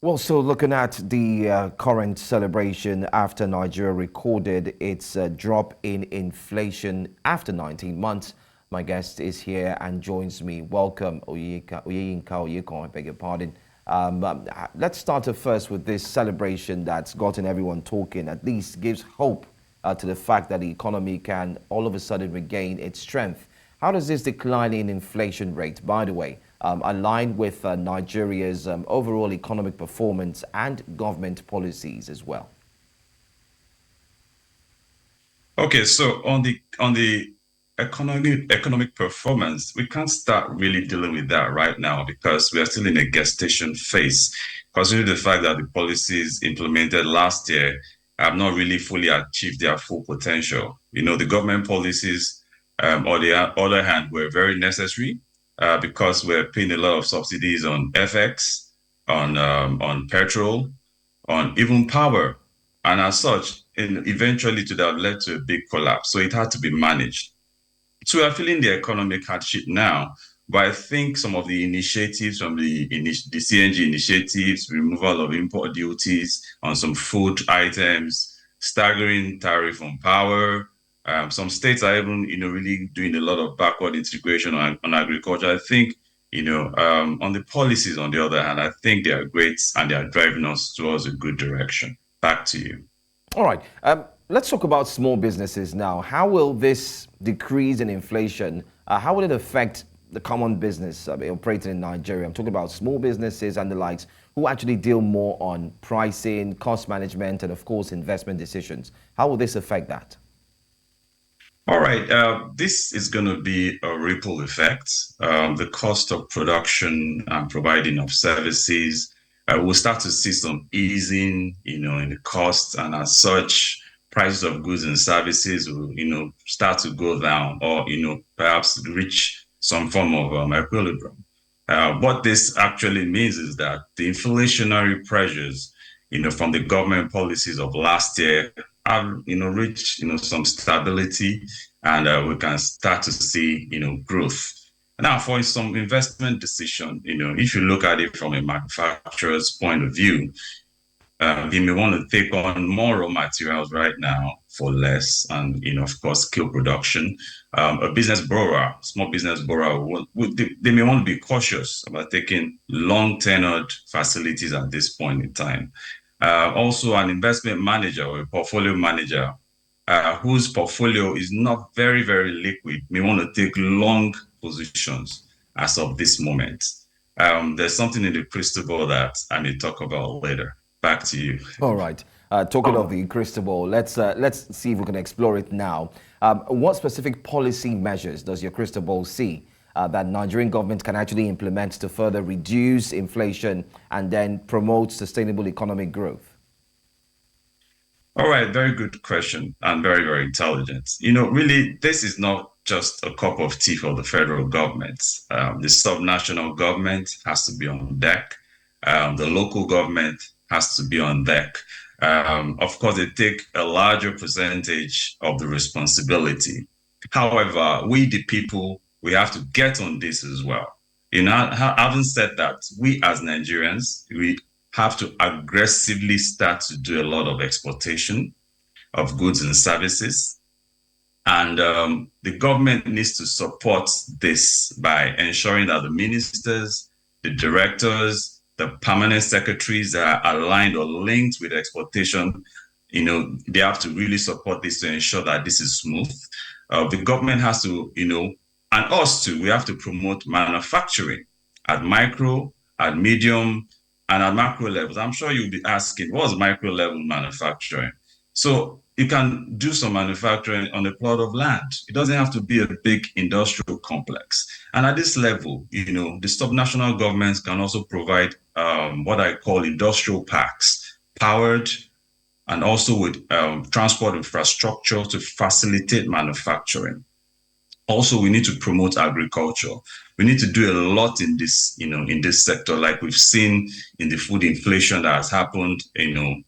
Well, so looking at the current celebration after Nigeria recorded its drop in inflation after 19 months, my guest is here and joins me. Welcome, Oyeyinka Oyekan, I beg your pardon. Let's start off first with this celebration that's gotten everyone talking, at least gives hope to the fact that the economy can all of a sudden regain its strength. How does this decline in inflation rate, by the way, align with Nigeria's overall economic performance and government policies as well? Okay, so on the economic performance, we can't start really dealing with that right now because we are still in a gestation phase, considering the fact that the policies implemented last year have not really fully achieved their full potential. The government policies, on the other hand, were very necessary because we're paying a lot of subsidies on FX, on petrol, on even power. And as such, eventually to that led to a big collapse. So it had to be managed. So we're feeling the economic hardship now. But I think some of the initiatives from the CNG initiatives, removal of import duties on some food items, staggering tariff on power. Some states are even, really doing a lot of backward integration on agriculture. I think, on the policies, on the other hand, I think they are great and they are driving us towards a good direction. Back to you. All right. Let's talk about small businesses now. How will this decrease in inflation, how will it affect the common business operating in Nigeria? I'm talking about small businesses and the likes who actually deal more on pricing, cost management, and of course, investment decisions. How will this affect that? All right, this is going to be a ripple effect. The cost of production and providing of services, we'll start to see some easing, in the cost, and as such, prices of goods and services will, start to go down, or perhaps reach some form of equilibrium. What this actually means is that the inflationary pressures, from the government policies of last year have, reached, some stability, and we can start to see, growth. Now, for some investment decision, if you look at it from a manufacturer's point of view, they may want to take on more raw materials right now for less, and of course, skill production. A business borrower, small business borrower, they may want to be cautious about taking long-tenured facilities at this point in time. Also, an investment manager or a portfolio manager whose portfolio is not very, very liquid may want to take long positions as of this moment. There's something in the crystal ball that I may talk about later. Back to you. All right. Talking of the crystal ball, let's see if we can explore it now. What specific policy measures does your crystal ball see that Nigerian government can actually implement to further reduce inflation and then promote sustainable economic growth? All right, very good question and very, very intelligent. Really, this is not just a cup of tea for the federal government. The subnational government has to be on deck. The local government has to be on deck. Of course, they take a larger percentage of the responsibility. However, we, the people, we have to get on this as well. Having said that, we as Nigerians, we have to aggressively start to do a lot of exportation of goods and services. And the government needs to support this by ensuring that the ministers, the directors, the permanent secretaries that are aligned or linked with exportation, they have to really support this to ensure that this is smooth. The government has to, and us too, we have to promote manufacturing at micro, at medium, and at macro levels. I'm sure you'll be asking, what's micro level manufacturing? So you can do some manufacturing on a plot of land. It doesn't have to be a big industrial complex. And at this level, the subnational governments can also provide what I call industrial parks, powered and also with transport infrastructure to facilitate manufacturing. Also, we need to promote agriculture. We need to do a lot in this, in this sector, like we've seen in the food inflation that has happened,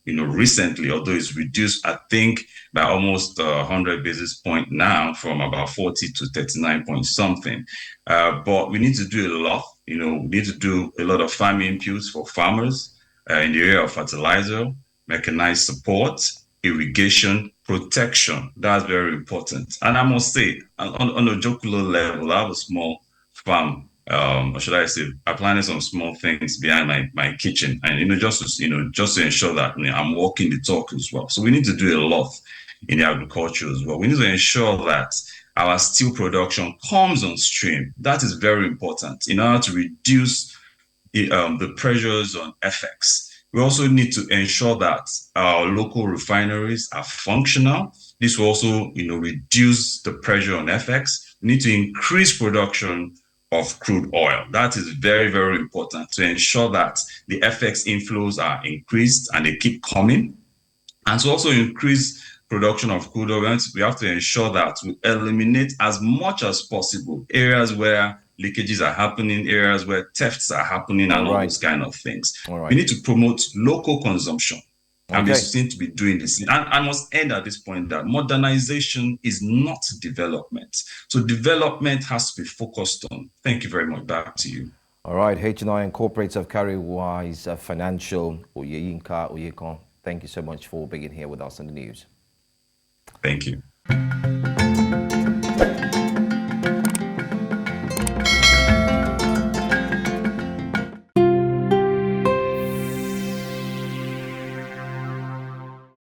recently, although it's reduced, I think, by almost 100 basis point now from about 40 to 39 point something. But we need to do a lot. We need to do a lot of farm inputs for farmers. in the area of fertilizer, mechanized support, irrigation, protection. That's very important. And I must say, on a jocular level, I have a small farm, or should I say, I planted some small things behind my kitchen, and just to ensure that I'm walking the talk as well. So we need to do a lot in the agriculture as well. We need to ensure that our steel production comes on stream. That is very important in order to reduce the pressures on FX. We also need to ensure that our local refineries are functional. This will also, reduce the pressure on FX. We need to increase production of crude oil. That is very, very important to ensure that the FX inflows are increased and they keep coming. And to also increase production of crude oil, we have to ensure that we eliminate as much as possible areas where leakages are happening, areas where thefts are happening, and all those kind of things. We need to promote local consumption. And we seem to be doing this. And I must end at this point that modernization is not development. So development has to be focused on. Thank you very much. Back to you. All right, HNI Incorporates of Carrywise Financial, Oyeyinka Oyekan. Thank you so much for being here with us in the news. Thank you.